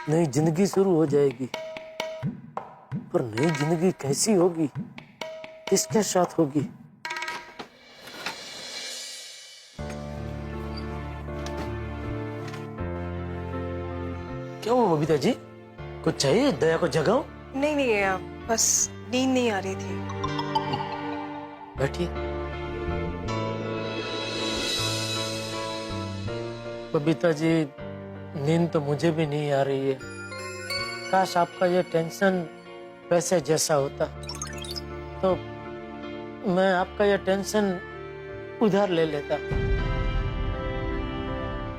नई जिंदगी शुरू हो जाएगी, पर नई जिंदगी कैसी होगी, किसके साथ होगी? क्या हुआ बबीता जी, कुछ चाहिए? दया को जगाओ। नहीं नहीं, बस नींद नहीं आ रही थी। बैठिए। बबीता जी, नींद तो मुझे भी नहीं आ रही है। काश आपका ये टेंशन पैसे जैसा होता तो मैं आपका ये टेंशन उधार ले लेता।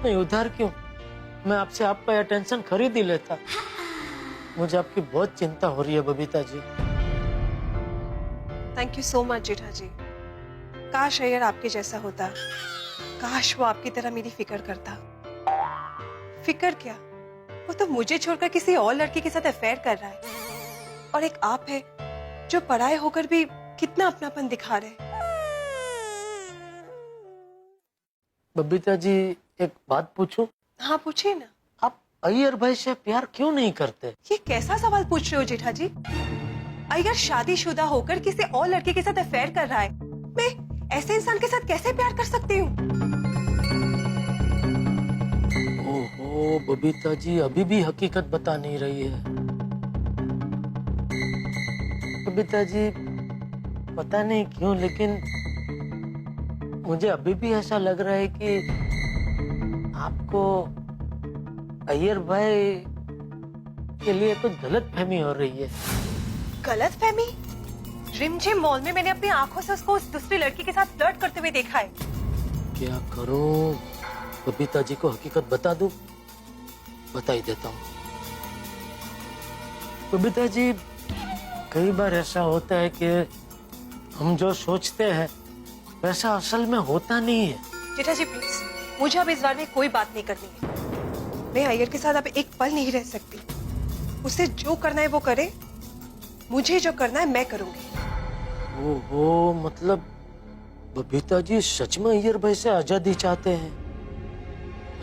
नहीं, उधार क्यों, मैं आपसे आपका ये टेंशन खरीद ही लेता। मुझे आपकी बहुत चिंता हो रही है Babita ji. Thank you so much जेठा जी। काश अय्यर आपके जैसा होता, काश वो आपकी तरह मेरी फिक्र करता। फिक्र क्या, वो तो मुझे छोड़कर किसी और लड़के के साथ अफेयर कर रहा है, और एक आप है जो पराये होकर भी कितना अपनापन दिखा रहे। बबीता जी, एक बात पूछूं? हाँ पूछिए ना। आप अय्यर भाई से प्यार क्यों नहीं करते? ये कैसा सवाल पूछ रहे हो जेठा जी? अय्यर शादीशुदा होकर किसी और लड़के के साथ अफेयर कर रहा है, मैं ऐसे इंसान के साथ कैसे प्यार कर सकती हूँ? ओहो बबीता जी, अभी भी हकीकत बता नहीं रही है। बबीता जी, पता नहीं क्यों, लेकिन मुझे अभी भी ऐसा लग रहा है कि आपको अय्यर भाई के लिए कुछ गलतफहमी हो रही है। गलतफहमी? रिमझिम मॉल में मैंने अपनी आंखों से उसको उस दूसरी लड़की के साथ फ्लर्ट करते हुए देखा है। क्या करूं? बबीता जी को हकीकत बता दूं? बता ही देता हूँ। बबीता जी, कई बार ऐसा होता है कि हम जो सोचते हैं वैसा असल में होता नहीं है। जेठा जी प्लीज, मुझे अब इस बारे में कोई बात नहीं करनी है। मैं अय्यर के साथ अब एक पल नहीं रह सकती। उसे जो करना है वो करे, मुझे जो करना है मैं करूंगी। ओहो, मतलब बबीता जी सच में अय्यर भाई से आजादी चाहते हैं?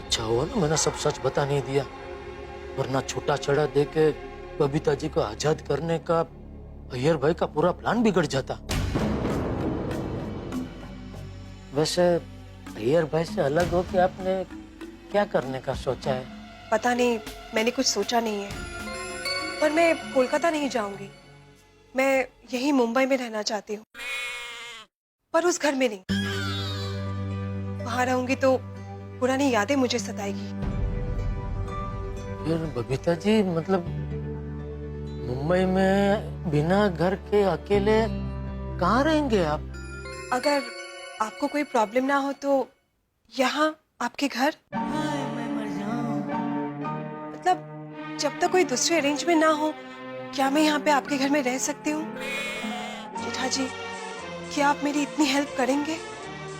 अच्छा हुआ ना मैंने सब सच बता नहीं दिया, वरना छूटा छड़ा दे के बबीता जी को आजाद करने का अय्यर भाई का पूरा प्लान बिगड़ जाता। वैसे अय्यर भाई से अलग हो के आपने क्या करने का सोचा है? पता नहीं, मैंने कुछ सोचा नहीं है, पर मैं कोलकाता नहीं जाऊंगी। मैं यही मुंबई में रहना चाहती हूँ, पर उस घर में नहीं। वहां रहूंगी तो पुरानी यादें मुझे सताएगी। फिर बबीता जी, मतलब मुंबई में बिना घर के अकेले कहाँ रहेंगे आप? अगर आपको कोई प्रॉब्लम ना हो तो यहाँ आपके घर, मतलब जब तक कोई दूसरी अरेंजमेंट ना हो, क्या मैं यहाँ पे आपके घर में रह सकती हूँ? जेठा जी, क्या आप मेरी इतनी हेल्प करेंगे?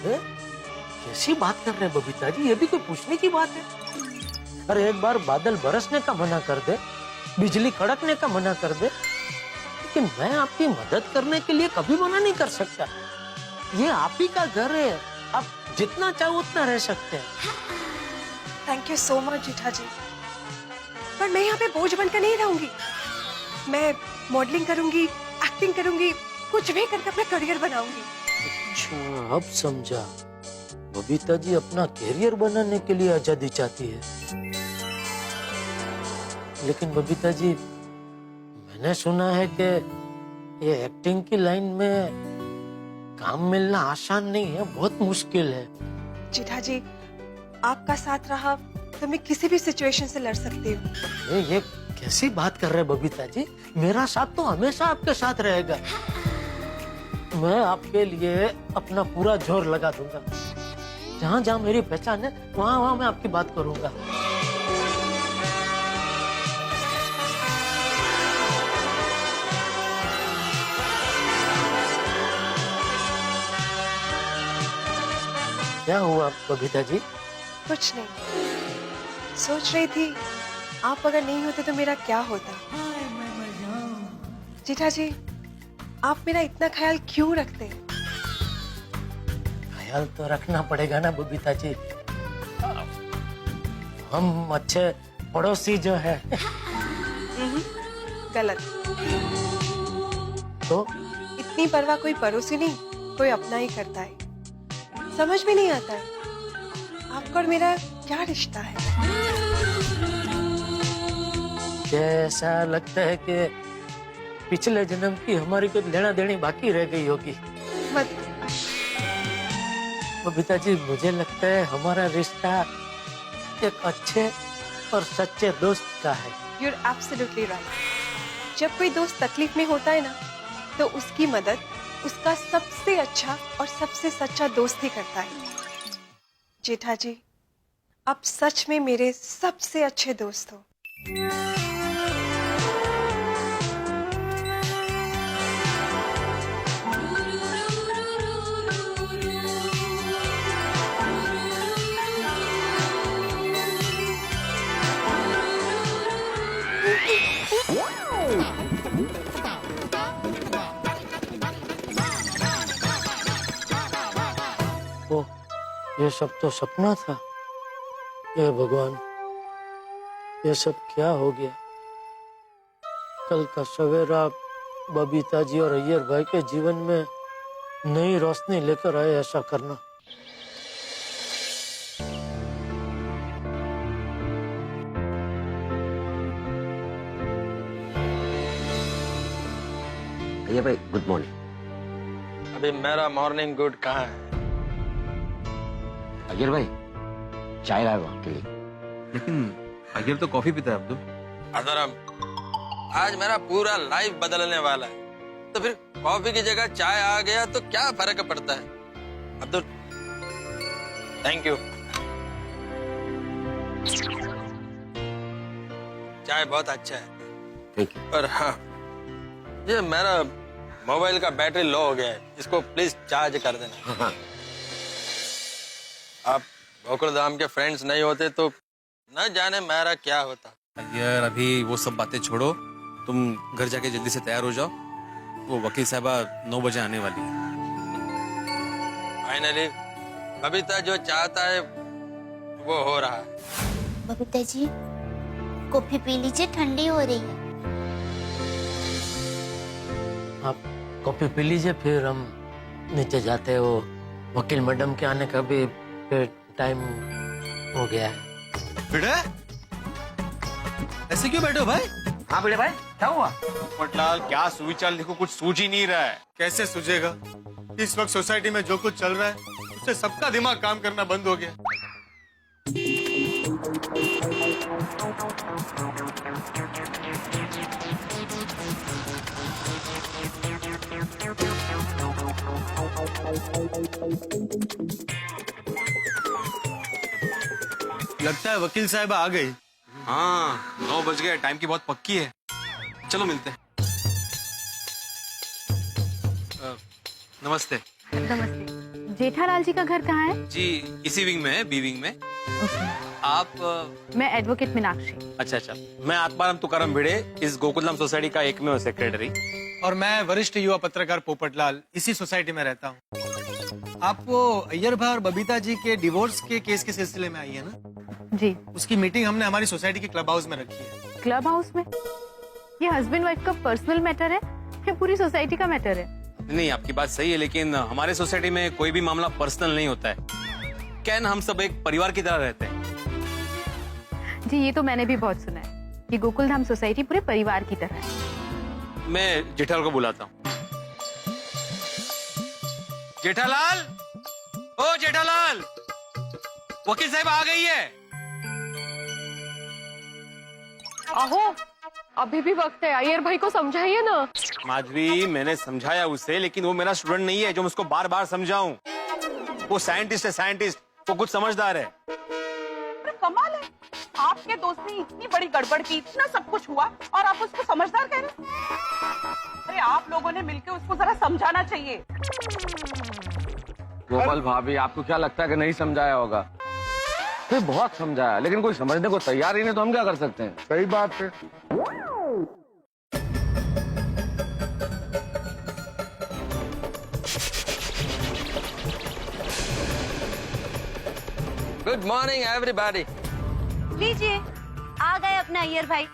कैसी बात कर रहे हैं बबीता जी, ये भी कोई पूछने की बात है? अरे एक बार बादल बरसने का मना कर दे, बिजली कड़कने का मना कर दे, लेकिन मैं आपकी मदद करने के लिए कभी मना नहीं कर सकता। ये आप ही का घर है, आप जितना चाहो उतना रह सकते हैं। थैंक यू सो मच जेठा जी, पर मैं यहाँ पे बोझ बनकर नहीं रहूंगी। मैं मॉडलिंग करूंगी, एक्टिंग करूंगी, कुछ भी करके अपना करियर बनाऊंगी। अच्छा, अब समझा। बबीता जी अपना कैरियर बनाने के लिए आजादी चाहती है। लेकिन बबीता जी, मैंने सुना है कि ये एक्टिंग की लाइन में काम मिलना आसान नहीं है, बहुत मुश्किल है। जेठा जी, आपका साथ रहा तो मैं किसी भी सिचुएशन से लड़ सकती हूँ। ये कैसी बात कर रहे हैं बबीता जी? मेरा साथ तो हमेशा आपके साथ रहेगा। मैं आपके लिए अपना पूरा जोर लगा दूंगा। जहाँ जहाँ मेरी पहचान है वहाँ वहाँ मैं आपकी बात करूंगा। क्या हुआ बबीता जी? कुछ नहीं, सोच रही थी आप अगर नहीं होते तो मेरा क्या होता। जेठा जी, आप मेरा इतना ख्याल क्यों रखते हैं? ख्याल तो रखना पड़ेगा ना बबीता जी। हम अच्छे पड़ोसी जो है। गलत। तो इतनी परवाह कोई पड़ोसी नहीं, कोई अपना ही करता है। समझ में नहीं आता है आपका और मेरा क्या रिश्ता है। ऐसा लगता है कि पिछले जन्म की हमारी कुछ लेना देनी बाकी रह गई होगी। मत। बबीता जी, मुझे लगता है हमारा रिश्ता एक अच्छे और सच्चे दोस्त का है। You're absolutely right। जब कोई दोस्त तकलीफ में होता है ना, तो उसकी मदद उसका सबसे अच्छा और सबसे सच्चा दोस्त ही करता है। जेठा जी, आप सच में मेरे सबसे अच्छे दोस्त हो। ओ, ये सब तो सपना था। ये भगवान, ये सब क्या हो गया? कल का सवेरा बबीता जी और अय्यर भाई के जीवन में नई रोशनी लेकर आए ऐसा करना। अय्यर भाई, गुड मॉर्निंग। अभी मेरा मॉर्निंग गुड कहाँ है? अय्यर भाई, चाय लाया हूं आपके लिए। लेकिन अय्यर तो कॉफी पीता है अब्दुल। अदरम, आज मेरा पूरा लाइफ बदलने वाला है, तो फिर कॉफी की जगह चाय आ गया तो क्या फर्क पड़ता है? Abdul, thank you. चाय बहुत अच्छा है। Thank you. और हाँ, ये मेरा मोबाइल का बैटरी लो हो गया है, इसको प्लीज चार्ज कर देना। हाँ। आप गोकुलधाम के फ्रेंड्स नहीं होते तो न जाने मेरा क्या होता। अय्यर, अभी वो सब बातें छोड़ो, तुम घर जाके जल्दी से तैयार हो जाओ। वो वकील साहबा 9 बजे आने वाली है। फाइनली बबीता जो चाहता है वो हो रहा है। बबीता जी, कॉफी पी लीजिए, ठंडी हो रही है। आप कॉफी पी लीजिए, फिर हम नीचे जाते हो। वकील मैडम के आने का भी टाइम हो गया है। बेटा, ऐसे क्यों बैठे हो भाई? हाँ बेटे भाई, क्या हुआ? पोपटलाल, क्या सुविचार लिखो, कुछ सूझ ही नहीं रहा है। कैसे सूझेगा? इस वक्त सोसाइटी में जो कुछ चल रहा है उससे सबका दिमाग काम करना बंद हो गया। लगता है वकील साहब आ गई। हाँ, 9 बज गए, टाइम की बहुत पक्की है। चलो मिलते हैं। नमस्ते नमस्ते। जेठालाल जी का घर कहाँ है? जी, इसी विंग में है, बी विंग में। आप मैं एडवोकेट मीनाक्षी। अच्छा, मैं आत्माराम तुकाराम भिड़े, इस गोकुलधाम सोसाइटी का एकमेव सेक्रेटरी। और मैं वरिष्ठ युवा पत्रकार पोपटलाल, इसी सोसाइटी में रहता हूँ। आप वो अय्यर भाई और बबीता जी के डिवोर्स के केस के सिलसिले में आई है ना? जी। उसकी मीटिंग हमने हमारी सोसाइटी के क्लब हाउस में रखी है। क्लब हाउस में? ये हस्बैंड वाइफ का पर्सनल मैटर है या पूरी सोसाइटी का मैटर है? नहीं, आपकी बात सही है, लेकिन हमारे सोसाइटी में कोई भी मामला पर्सनल नहीं होता है। क्या हम सब एक परिवार की तरह रहते हैं। जी, ये तो मैंने भी बहुत सुना है कि गोकुलधाम सोसाइटी पूरे परिवार की तरह है। मैं जेठालाल को बुलाता हूँ। जेठालाल, ओ जेठालाल, वकील साहब आ गई है। आहो, अभी भी वक्त है, अय्यर भाई को समझाइए ना। माधवी, मैंने समझाया उसे, लेकिन वो मेरा स्टूडेंट नहीं है जो मैं उसको बार बार समझाऊं। वो साइंटिस्ट है, साइंटिस्ट, वो कुछ समझदार है। कमाल है, आपके दोस्त ने इतनी बड़ी गड़बड़ की, इतना सब कुछ हुआ और आप उसको समझदार कह रहे हैं? अरे आप लोगों ने मिलकर उसको जरा समझाना चाहिए। गोपाल भाभी, आपको क्या लगता है कि नहीं समझाया होगा? फिर बहुत समझाया, लेकिन कोई समझने को तैयार ही नहीं, तो हम क्या कर सकते हैं? सही बात है। Good morning everybody. लीजिए, आ गए अपने अय्यर भाई।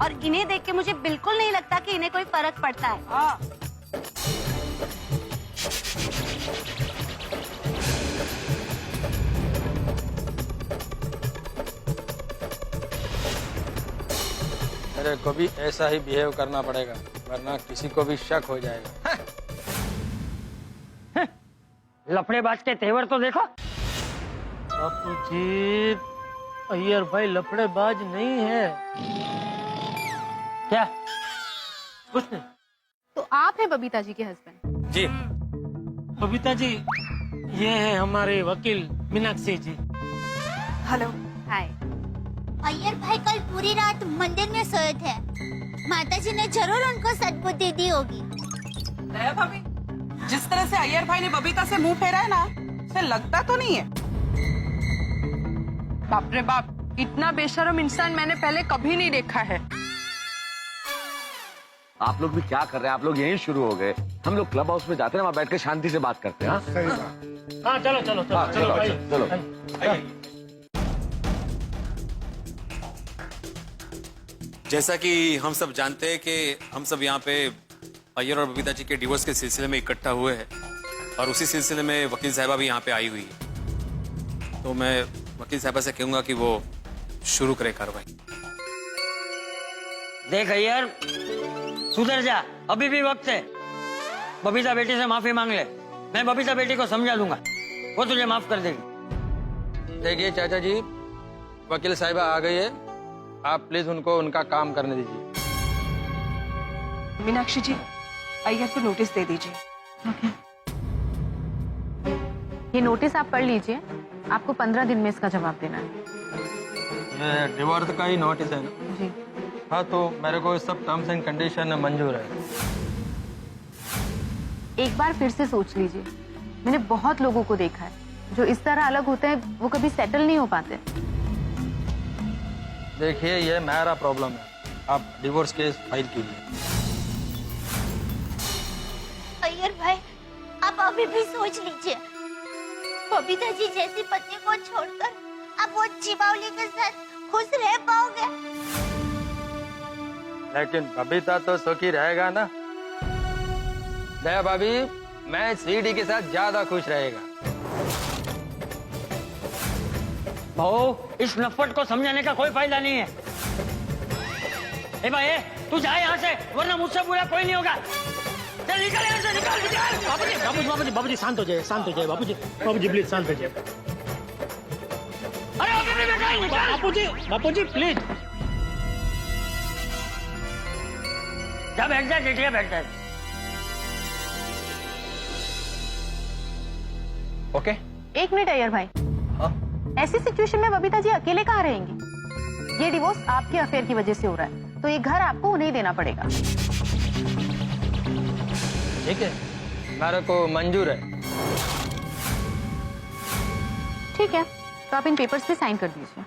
और इन्हें देख के मुझे बिल्कुल नहीं लगता कि इन्हें कोई फर्क पड़ता है। हाँ। मेरे को भी ऐसा ही बिहेव करना पड़ेगा, वरना किसी को भी शक हो जाएगा। लफड़ेबाज के तेवर तो देखो। बापू जी, अय्यर भाई लफड़ेबाज नहीं है। क्या? कुछ नहीं। तो आप हैं बबीता जी के हस्बैंड? जी बबीता जी, ये है हमारे वकील मीनाक्षी जी। हेलो। हाय। अय्यर भाई कल पूरी रात मंदिर में सोए थे। माताजी ने जरूर उनको सद्बुद्धि दी होगी। दया भाभी, जिस तरह से अय्यर भाई ने बबीता से मुंह फेरा है ना, उसे लगता तो नहीं है। बाप रे बाप, इतना बेशर्म इंसान मैंने पहले कभी नहीं देखा है। आप लोग भी क्या कर रहे हैं? आप लोग यहीं शुरू हो गए। हम लोग क्लब हाउस में जाते हैं, वहाँ बैठ के शांति से बात करते हैं। हाँ सही बात। हाँ चलो चलो चलो हाँ, चलो भाई, चलो। जैसा कि हम सब जानते हैं कि हम सब यहाँ पे अय्यर और बबीता जी के डिवोर्स के सिलसिले में इकट्ठा हुए हैं, और उसी सिलसिले में वकील साहबा भी यहाँ पे आई हुई है। तो मैं वकील साहबा से कहूंगा कि वो शुरू करे कार्रवाई। देख अय्यर, सुधर जा, अभी भी वक्त है। बबीता बेटी से माफी मांग ले। मैं बबीता बेटी को समझा दूंगा, वो तुझे माफ कर देगी। देखिए चाचा जी, वकील साहिबा आ गई है, आप प्लीज उनको उनका काम करने दीजिए। मीनाक्षी जी, अय्यर को नोटिस दे दीजिए। ये नोटिस आप पढ़ लीजिए, आपको 15 दिन में इसका जवाब देना है। ये डिवोर्स का ही नोटिस है ना? जी। हाँ, तो मेरे को सब टर्म्स एंड कंडीशन मंजूर है। एक बार फिर से सोच लीजिए। मैंने बहुत लोगों को देखा है जो इस तरह अलग होते हैं, वो कभी सेटल नहीं हो पाते। देखिए, ये मेरा प्रॉब्लम है, आप डिवोर्स केस फाइल कीजिए। अय्यर भाई, आप अभी भी सोच लीजिए। बबीता जी जैसी पत्नी को छोड़कर आप वो चिबावली के साथ खुश रह पाओगे? लेकिन बबीता तो सुखी रहेगा ना? दया भाभी, मैं सीडी के साथ ज्यादा खुश रहेगा। भाऊ, इस नफट को समझाने का कोई फायदा नहीं है। ए भाई, तू जा यहाँ से, वरना मुझसे बुरा कोई नहीं होगा। चल निकल यहाँ से, निकल निकल। बाबूजी शांत हो जाए, शांत हो जाए। बाबूजी प्लीज शांत हो जाए। अरे बापूजी प्लीज। जा बैठ जा, टिटिया बैठ जा। ओके। एक मिनट अय्यर भाई, ऐसी सिचुएशन में बबीता जी अकेले कहाँ रहेंगी? ये डिवोर्स आपके अफेयर की वजह से हो रहा है, तो ये घर आपको उन्हें देना पड़ेगा। ठीक है, मेरे को मंजूर है। ठीक है, तो आप इन पेपर्स पे साइन कर दीजिए।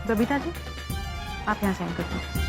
बबीता जी, आप यहाँ साइन कर दो।